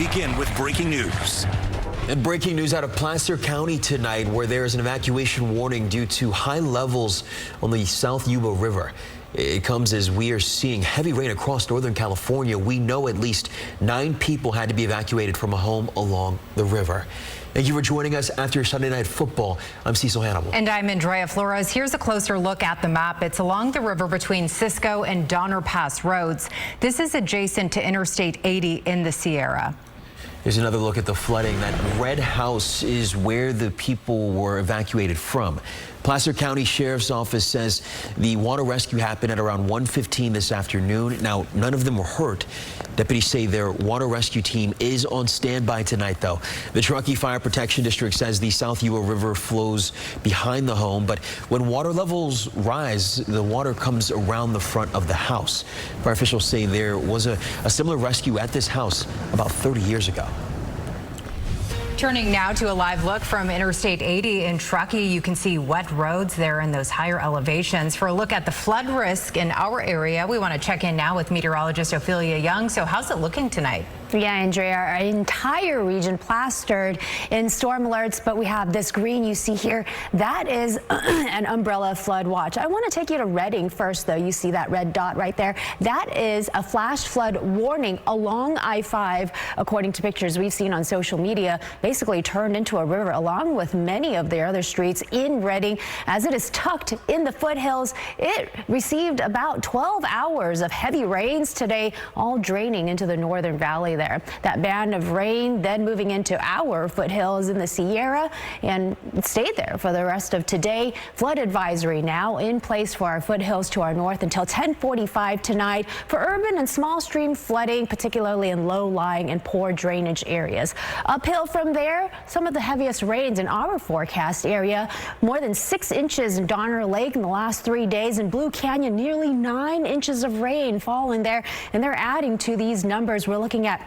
Begin with breaking news. And breaking news out of Placer County tonight, where there is an evacuation warning due to high levels on the South Yuba River. It comes as we are seeing heavy rain across Northern California. We know at least 9 people had to be evacuated from a home along the river. Thank you for joining us after Sunday Night Football. I'm Cecil Hannibal. And I'm Andrea Flores. Here's a closer look at the map. It's along the river between Cisco and Donner Pass roads. This is adjacent to Interstate 80 in the Sierra. Here's another look at the flooding. That red house is where the people were evacuated from. Placer County Sheriff's Office says the water rescue happened at around 1:15 this afternoon. Now, none of them were hurt. Deputies say their water rescue team is on standby tonight, though. The Truckee Fire Protection District says the South Yuba River flows behind the home, but when water levels rise, the water comes around the front of the house. Fire officials say there was a similar rescue at this house about 30 years ago. Turning now to a live look from Interstate 80 in Truckee. You can see wet roads there in those higher elevations. For a look at the flood risk in our area, we want to check in now with meteorologist Ophelia Young. So how's it looking tonight? Yeah, Andrea, our entire region plastered in storm alerts, but we have this green you see here. That is an umbrella flood watch. I want to take you to Redding first, though. You see that red dot right there? That is a flash flood warning along I-5, according to pictures we've seen on social media. Basically turned into a river along with many of the other streets in Redding. As it is tucked in the foothills, it received about 12 hours of heavy rains today, all draining into the northern valley there. That band of rain then moving into our foothills in the Sierra and stayed there for the rest of today. Flood advisory now in place for our foothills to our north until 10:45 tonight for urban and small stream flooding, particularly in low-lying and poor drainage areas. Uphill from there, some of the heaviest rains in our forecast area. More than 6 inches in Donner Lake in the last 3 days. In Blue Canyon, nearly 9 inches of rain falling there. And they're adding to these numbers. We're looking at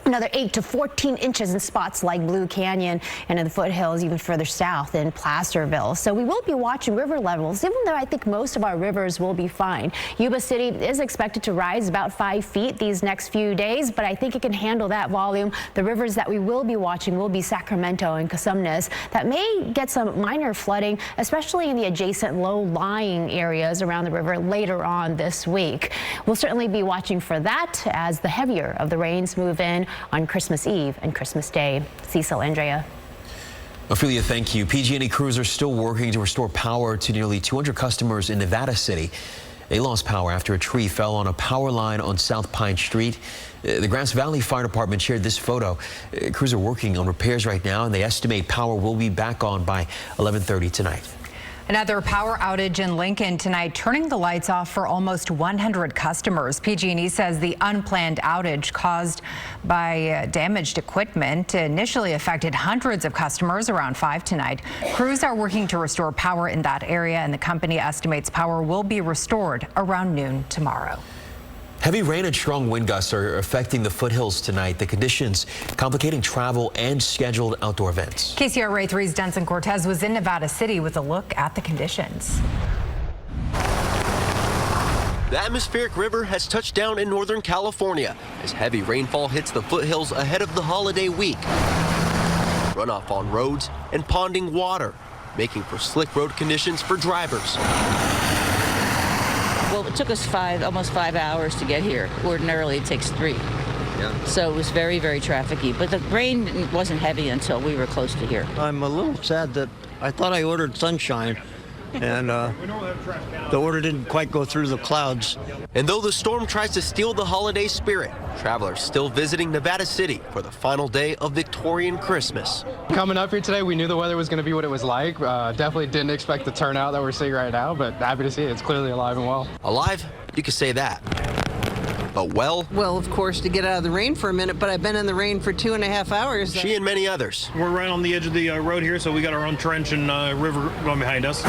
another 8 to 14 inches in spots like Blue Canyon and in the foothills even further south in Placerville. So we will be watching river levels, even though I think most of our rivers will be fine. Yuba City is expected to rise about 5 feet these next few days, but I think it can handle that volume. The rivers that we will be watching will be Sacramento and Cosumnes. That may get some minor flooding, especially in the adjacent low-lying areas around the river later on this week. We'll certainly be watching for that as the heavier of the rains move in on Christmas Eve and Christmas Day. Cecil, Andrea. Ophelia, thank you. PG&E crews are still working to restore power to nearly 200 customers in Nevada City. They lost power after a tree fell on a power line on South Pine Street. The Grass Valley Fire Department shared this photo. Crews are working on repairs right now, and they estimate power will be back on by 11:30 tonight. Another power outage in Lincoln tonight, turning the lights off for almost 100 customers. PG&E says the unplanned outage caused by damaged equipment initially affected hundreds of customers around 5 tonight. Crews are working to restore power in that area, and the company estimates power will be restored around noon tomorrow. Heavy rain and strong wind gusts are affecting the foothills tonight. The conditions complicating travel and scheduled outdoor events. KCRA 3's Denson Cortez was in Nevada City with a look at the conditions. The atmospheric river has touched down in Northern California as heavy rainfall hits the foothills ahead of the holiday week. Runoff on roads and ponding water, making for slick road conditions for drivers. Well, it took us almost 5 hours to get here. Ordinarily, it takes 3. Yeah. So it was very, very trafficy. But the rain wasn't heavy until we were close to here. I'm a little sad that I thought I ordered sunshine, and the order didn't quite go through the clouds. And though the storm tries to steal the holiday spirit, travelers still visiting Nevada City for the final day of Victorian Christmas. Coming up here today, we knew the weather was going to be what it was like. Definitely didn't expect the turnout that we're seeing right now, but happy to see it. It's clearly alive and well. Alive? You could say that. But well, of course, to get out of the rain for a minute, but I've been in the rain for 2.5 hours. She and many others. We're right on the edge of the road here, so we got our own trench and river going behind us.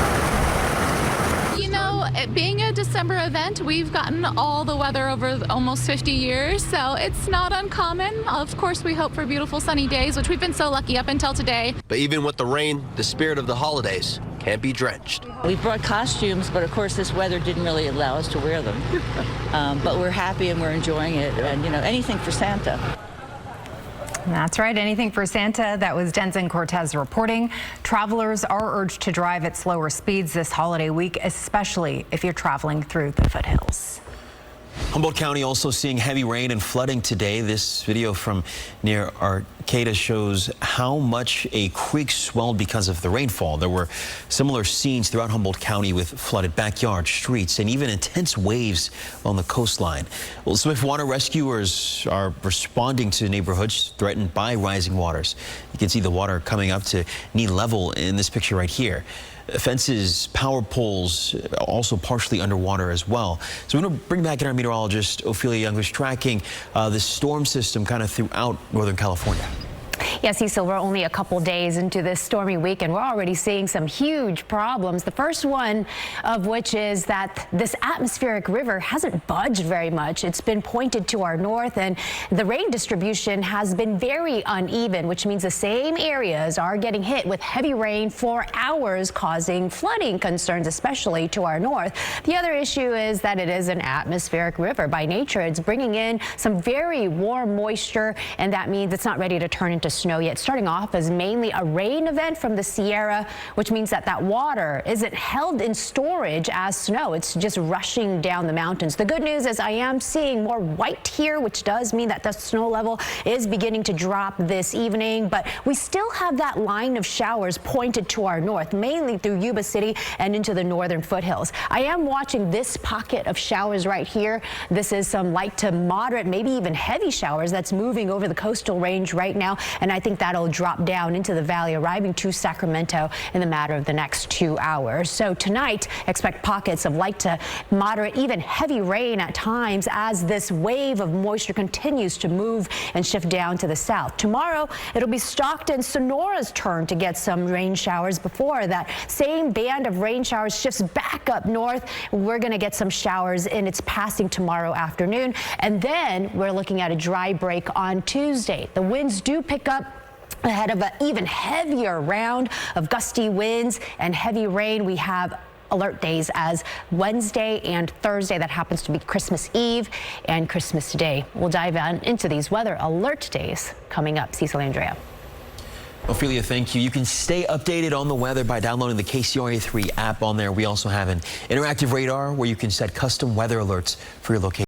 You know, it being a December event, we've gotten all the weather over almost 50 years, so it's not uncommon. Of course, we hope for beautiful sunny days, which we've been so lucky up until today. But even with the rain, the spirit of the holidays can't be drenched. We brought costumes, but of course this weather didn't really allow us to wear them. But we're happy and we're enjoying it, and you know, anything for Santa. That's right. Anything for Santa. That was Denson Cortez reporting. Travelers are urged to drive at slower speeds this holiday week, especially if you're traveling through the foothills. Humboldt County also seeing heavy rain and flooding today. This video from near Arcata shows how much a creek swelled because of the rainfall. There were similar scenes throughout Humboldt County with flooded backyards, streets, and even intense waves on the coastline. Well, Swift water rescuers are responding to neighborhoods threatened by rising waters. You can see the water coming up to knee level in this picture right here. Fences, power poles also partially underwater as well. So we're going to bring back in our meteorologist, Ophelia Young, who's tracking the storm system kind of throughout Northern California. Yes, Cecil, we're only a couple days into this stormy week and we're already seeing some huge problems. The first one of which is that this atmospheric river hasn't budged very much. It's been pointed to our north and the rain distribution has been very uneven, which means the same areas are getting hit with heavy rain for hours, causing flooding concerns, especially to our north. The other issue is that it is an atmospheric river. By nature, it's bringing in some very warm moisture, and that means it's not ready to turn into snow yet. Starting off as mainly a rain event from the Sierra, which means that water isn't held in storage as snow. It's just rushing down the mountains. The good news is I am seeing more white here, which does mean that the snow level is beginning to drop this evening, but we still have that line of showers pointed to our north, mainly through Yuba City and into the northern foothills. I am watching this pocket of showers right here. This is some light to moderate, maybe even heavy showers that's moving over the coastal range right now, and I think that'll drop down into the valley, arriving to Sacramento in the matter of the next 2 hours. So tonight, expect pockets of light to moderate, even heavy rain at times as this wave of moisture continues to move and shift down to the south. Tomorrow, it'll be Stockton, Sonora's turn to get some rain showers before that same band of rain showers shifts back up north. We're going to get some showers in its passing tomorrow afternoon, and then we're looking at a dry break on Tuesday. The winds do pick up ahead of an even heavier round of gusty winds and heavy rain. We have alert days as Wednesday and Thursday. That happens to be Christmas Eve and Christmas Day. We'll dive into these weather alert days coming up. Cecil, Andrea. Ophelia, thank you. You can stay updated on the weather by downloading the KCRA 3 app. On there, we also have an interactive radar where you can set custom weather alerts for your location.